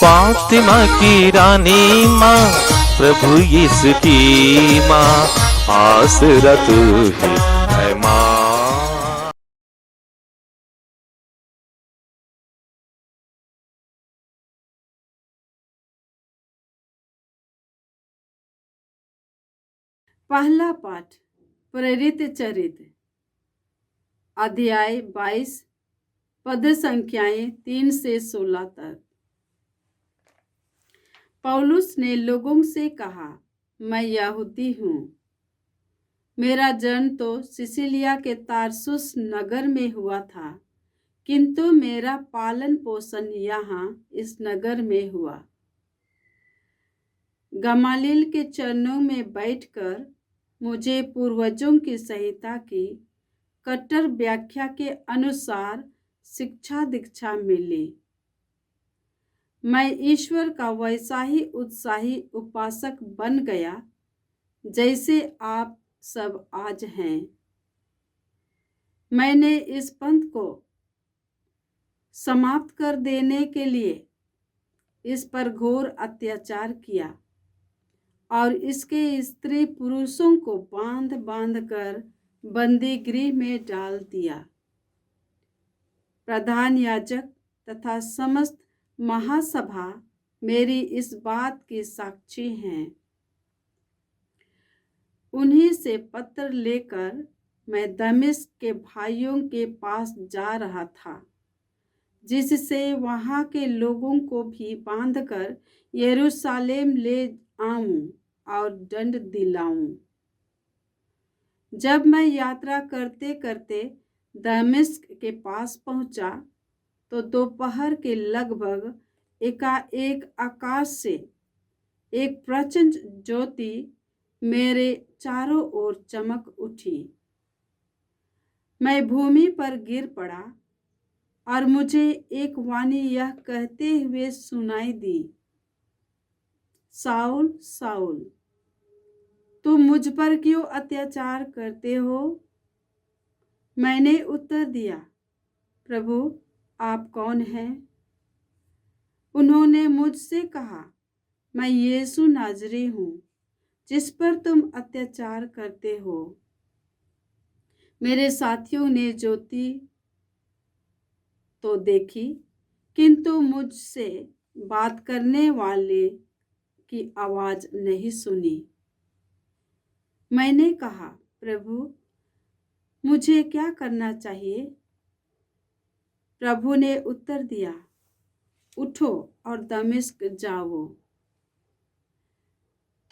फातिमा की रानी माँ, प्रभु यीशु की माँ, आसरा तू ही है माँ। पहला पाठ प्रेरित चरित्र अध्याय 22 पद संख्याएं 3 से 16 तक। पौलुस ने लोगों से कहा, मैं यहूदी हूँ। मेरा जन्म तो सिसिलिया के तारसुस नगर में हुआ था, किंतु मेरा पालन पोषण यहाँ इस नगर में हुआ। गमालिल के चरणों में बैठकर मुझे पूर्वजों की संहिता की कट्टर व्याख्या के अनुसार शिक्षा दीक्षा मिली। मैं ईश्वर का वैसा ही उत्साही उपासक बन गया जैसे आप सब आज हैं। मैंने इस पंथ को समाप्त कर देने के लिए इस पर घोर अत्याचार किया और इसके स्त्री पुरुषों को बांध बांध कर बंदी गृह में डाल दिया। प्रधान याजक तथा समस्त महासभा मेरी इस बात की साक्षी हैं। उन्हीं से पत्र लेकर मैं दमिश्क के भाइयों के पास जा रहा था, जिससे वहाँ के लोगों को भी बांधकर यरूशलेम ले आऊं और दंड दिलाऊं। जब मैं यात्रा करते करते दमिश्क के पास पहुंचा तो दोपहर के लगभग एकाएक आकाश से एक प्रचंड ज्योति मेरे चारों ओर चमक उठी। मैं भूमि पर गिर पड़ा और मुझे एक वाणी यह कहते हुए सुनाई दी, साउल साउल, तुम मुझ पर क्यों अत्याचार करते हो? मैंने उत्तर दिया, प्रभु आप कौन हैं? उन्होंने मुझसे कहा, मैं यीशु नाजरी हूँ, जिस पर तुम अत्याचार करते हो। मेरे साथियों ने ज्योति तो देखी, किंतु मुझसे बात करने वाले की आवाज नहीं सुनी। मैंने कहा, प्रभु मुझे क्या करना चाहिए? प्रभु ने उत्तर दिया, उठो और दमिश्क जाओ।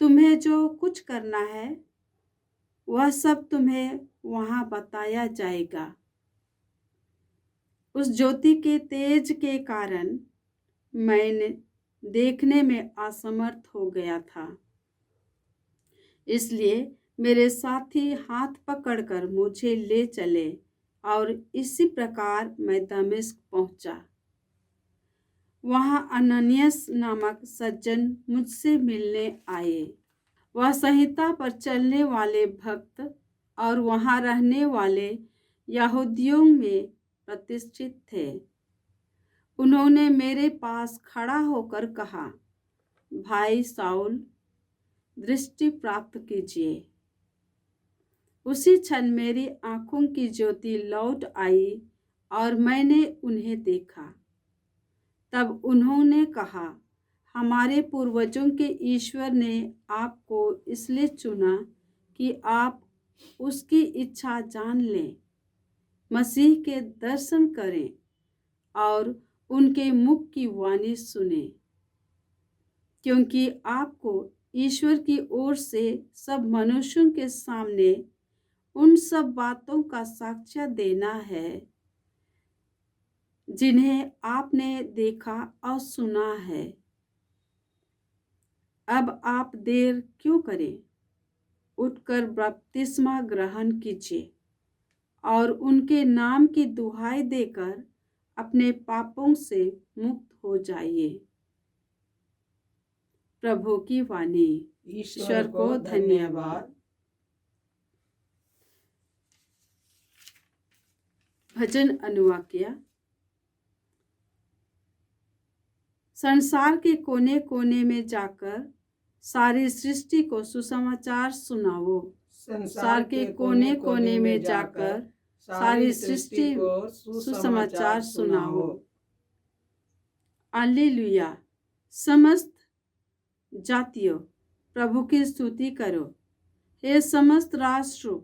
तुम्हें जो कुछ करना है वह सब तुम्हें वहां बताया जाएगा। उस ज्योति के तेज के कारण मैंने देखने में असमर्थ हो गया था, इसलिए मेरे साथी हाथ पकड़कर मुझे ले चले और इसी प्रकार मैं दमिश्क पहुंचा। वहां अननियस नामक सज्जन मुझसे मिलने आए। वह संहिता पर चलने वाले भक्त और वहां रहने वाले यहूदियों में प्रतिष्ठित थे। उन्होंने मेरे पास खड़ा होकर कहा, भाई साउल, दृष्टि प्राप्त कीजिए। उसी क्षण मेरी आंखों की ज्योति लौट आई और मैंने उन्हें देखा। तब उन्होंने कहा, हमारे पूर्वजों के ईश्वर ने आपको इसलिए चुना कि आप उसकी इच्छा जान लें, मसीह के दर्शन करें और उनके मुख की वाणी सुने, क्योंकि आपको ईश्वर की ओर से सब मनुष्यों के सामने उन सब बातों का साक्ष्य देना है जिन्हें आपने देखा और सुना है। अब आप देर क्यों करें? उठकर बपतिस्मा ग्रहण कीजिए और उनके नाम की दुहाई देकर अपने पापों से मुक्त हो जाइए। प्रभु की वाणी। ईश्वर को धन्यवाद। भजन अनुवाक्य। संसार के कोने कोने में जाकर सारी सृष्टि को सुसमाचार सुनाओ। संसार के कोने कोने में जाकर सारी सृष्टि को सुसमाचार सुनाओ। हालेलुया। समस्त जातियों, प्रभु की स्तुति करो। हे समस्त राष्ट्रों,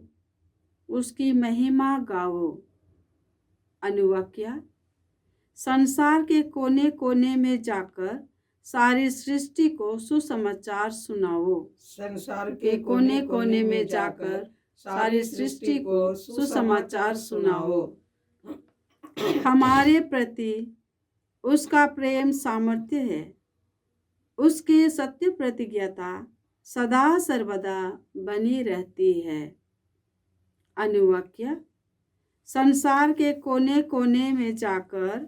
उसकी महिमा गाओ। अनुवाक्या। संसार के कोने कोने में जाकर सारी सृष्टि को सुसमाचार सुनाओ। संसार के कोने कोने में जाकर सारी सृष्टि को सुसमाचार सुनाओ। हमारे प्रति उसका प्रेम सामर्थ्य है, उसकी सत्य प्रतिज्ञता सदा सर्वदा बनी रहती है। अनुवाक्य। संसार के कोने कोने में जाकर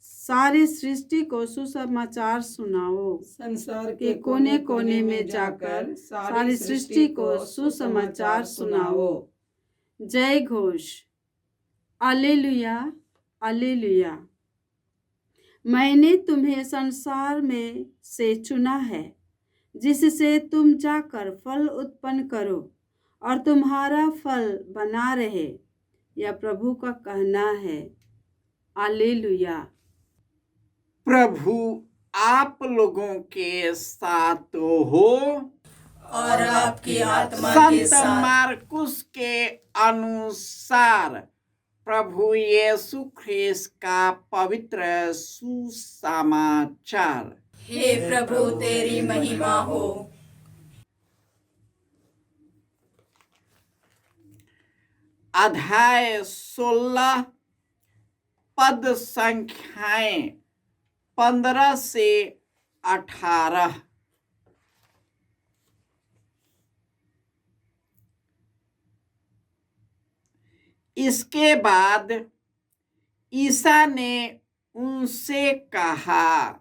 सारी सृष्टि को सुसमाचार सुनाओ। संसार के कोने कोने में जाकर सारी सृष्टि को सुसमाचार सुनाओ। जय घोष। Hallelujah, hallelujah. मैंने तुम्हें संसार में से चुना है, जिससे तुम जाकर फल उत्पन्न करो और तुम्हारा फल बना रहे, यह प्रभु का कहना है। हालेलुया। प्रभु आप लोगों के साथ हो और आपकी आत्मा के संत साथ। मार्कुस के अनुसार प्रभु यीशु ख्रिस्त का पवित्र सुसमाचार। हे प्रभु तेरी महिमा हो। अध्याय 16 पद संख्याएं 15 से 18। इसके बाद ईसा ने उनसे कहा,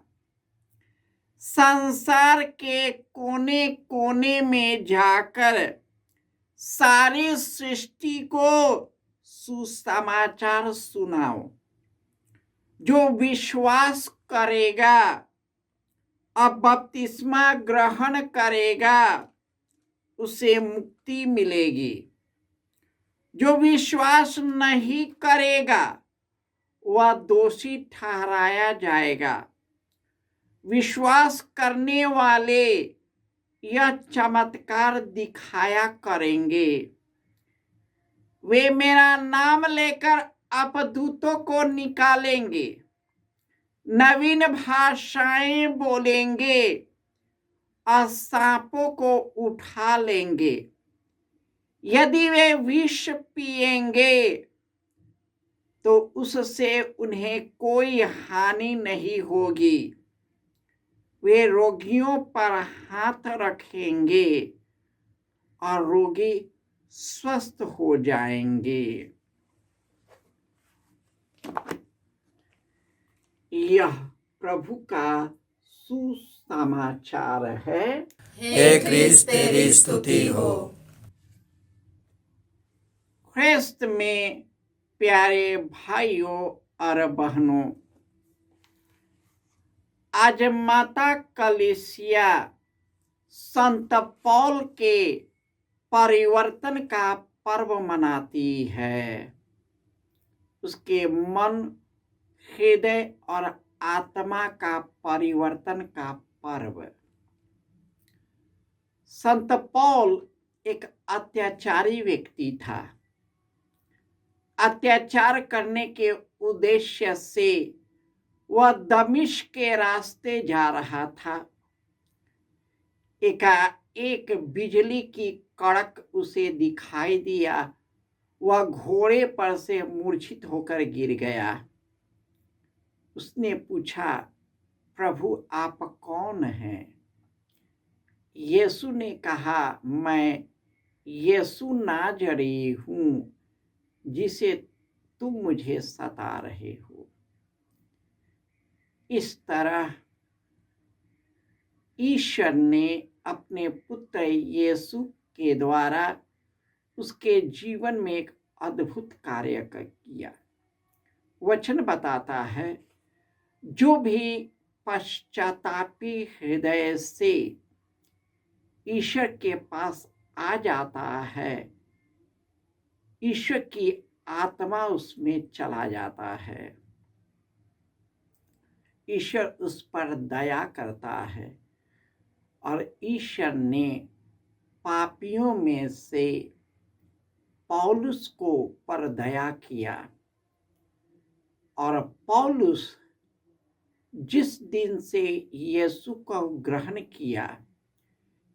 संसार के कोने कोने में जाकर सारी सृष्टि को सुसमाचार सुनाओ। जो विश्वास करेगा और बपतिस्मा ग्रहण करेगा उसे मुक्ति मिलेगी। जो विश्वास नहीं करेगा वह दोषी ठहराया जाएगा। विश्वास करने वाले यह चमत्कार दिखाया करेंगे। वे मेरा नाम लेकर अपदूतों को निकालेंगे, नवीन भाषाएं बोलेंगे और सांपों को उठा लेंगे। यदि वे विष पिएंगे तो उससे उन्हें कोई हानि नहीं होगी। वे रोगियों पर हाथ रखेंगे और रोगी स्वस्थ हो जाएंगे। यह प्रभु का सुसमाचार है। हे क्रिस्त तेरी स्तुति हो। ख्रिस्त में प्यारे भाइयों और बहनों, आज माता कलीसिया संत पौल के परिवर्तन का पर्व मनाती है। उसके मन, हृदय और आत्मा का परिवर्तन का पर्व। संत पौल एक अत्याचारी व्यक्ति था। अत्याचार करने के उद्देश्य से वह दमिश्क के रास्ते जा रहा था। एक बिजली की कड़क उसे दिखाई दिया। वह घोड़े पर से मूर्छित होकर गिर गया। उसने पूछा, प्रभु आप कौन हैं? यीशु ने कहा, मैं यीशु नाजरी हूँ जिसे तुम मुझे सता रहे हो। इस तरह ईश्वर ने अपने पुत्र यीशु के द्वारा उसके जीवन में एक अद्भुत कार्य किया। वचन बताता है, जो भी पश्चातापी हृदय से ईश्वर के पास आ जाता है, ईश्वर की आत्मा उसमें चला जाता है, ईश्वर उस पर दया करता है और ईश्वर ने पापियों में से पौलुस को पर दया किया और पौलुस जिस दिन से यीशु को ग्रहण किया,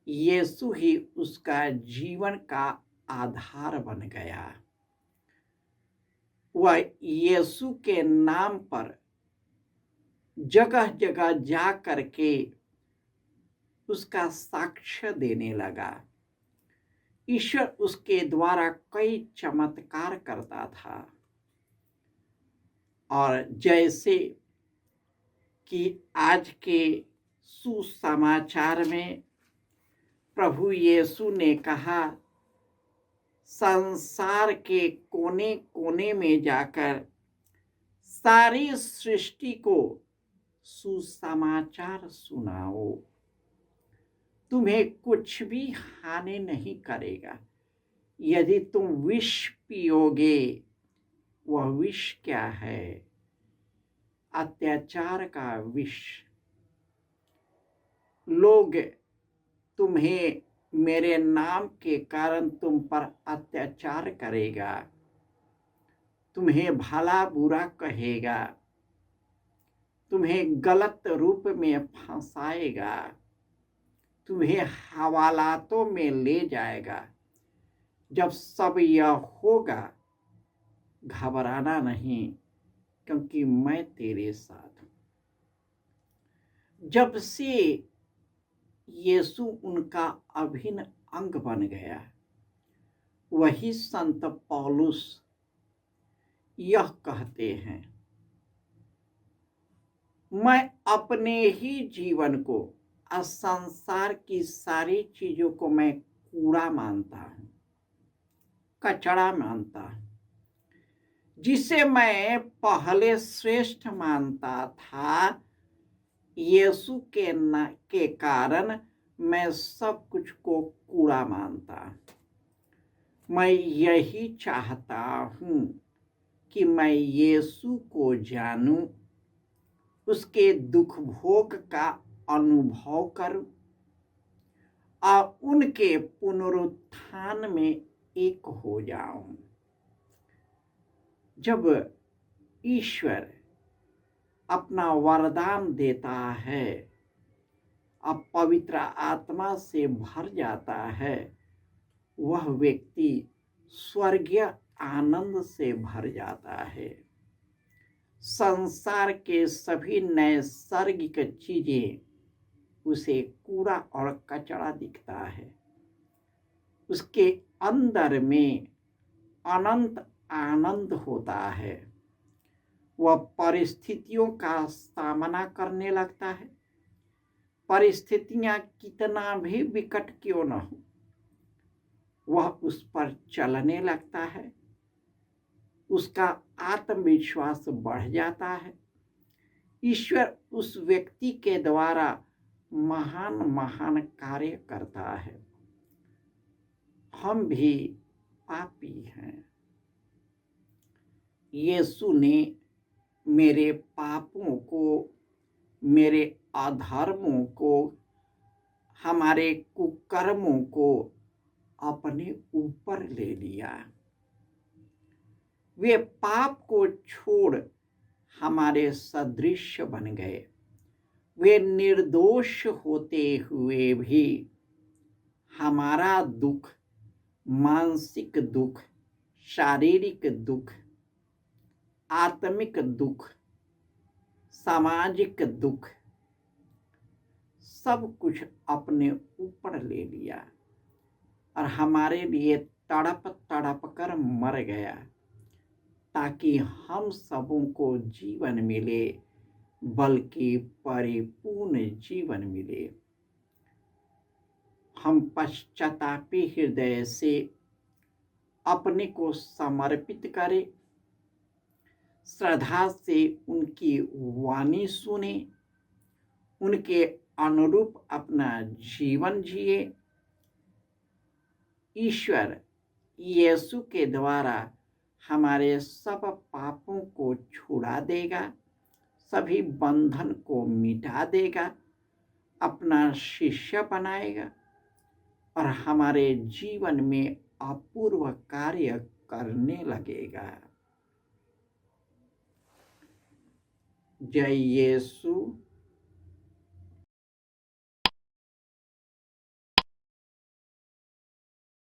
यीशु ही उसका जीवन का आधार बन गया। वह यीशु के नाम पर जगह जगह जा करके उसका साक्ष्य देने लगा। ईश्वर उसके द्वारा कई चमत्कार करता था और जैसे कि आज के सुसमाचार में प्रभु यीशु ने कहा, संसार के कोने कोने में जाकर सारी सृष्टि को सुसमाचार सुनाओ, तुम्हें कुछ भी हानि नहीं करेगा। यदि तुम विष पियोगे, वह विष क्या है? अत्याचार का विष। लोग तुम्हें मेरे नाम के कारण तुम पर अत्याचार करेगा, तुम्हें भला बुरा कहेगा, तुम्हें गलत रूप में फंसाएगा, तुम्हें हवालातों में ले जाएगा। जब सब यह होगा, घबराना नहीं, क्योंकि मैं तेरे साथ हूं। जब से यीशु उनका अभिन्न अंग बन गया, वही संत पौलुस यह कहते हैं, मैं अपने ही जीवन को और संसार की सारी चीजों को मैं कूड़ा मानता हूं, कचरा मानता हूं। जिसे मैं पहले श्रेष्ठ मानता था, यीशु के कारण मैं सब कुछ को कूड़ा मानता। मैं यही चाहता हूं कि मैं यीशु को जानूं, उसके दुख भोग का अनुभव करूं और उनके पुनरुत्थान में एक हो जाऊं। जब ईश्वर अपना वरदान देता है, अब पवित्र आत्मा से भर जाता है, वह व्यक्ति स्वर्गीय आनंद से भर जाता है। संसार के सभी नैसर्गिक चीजें उसे कूड़ा और कचरा दिखता है। उसके अंदर में अनंत आनंद होता है। वह परिस्थितियों का सामना करने लगता है। परिस्थितियां कितना भी विकट क्यों न हो, वह उस पर चलने लगता है। उसका आत्मविश्वास बढ़ जाता है। ईश्वर उस व्यक्ति के द्वारा महान महान कार्य करता है। हम भी पापी हैं। यीशु ने मेरे पापों को, मेरे अधर्मों को, हमारे कुकर्मों को अपने ऊपर ले लिया। वे पाप को छोड़ हमारे सदृश बन गए। वे निर्दोष होते हुए भी हमारा दुख, मानसिक दुख, शारीरिक दुख, आत्मिक दुख, सामाजिक दुख, सब कुछ अपने ऊपर ले लिया और हमारे लिए तड़प तड़प कर मर गया, ताकि हम सबों को जीवन मिले, बल्कि परिपूर्ण जीवन मिले। हम पश्चातापी हृदय से अपने को समर्पित करें, श्रद्धा से उनकी वाणी सुने उनके अनुरूप अपना जीवन जिए। ईश्वर यीशु के द्वारा हमारे सब पापों को छुड़ा देगा, सभी बंधन को मिटा देगा, अपना शिष्य बनाएगा और हमारे जीवन में अपूर्व कार्य करने लगेगा। जय यीशु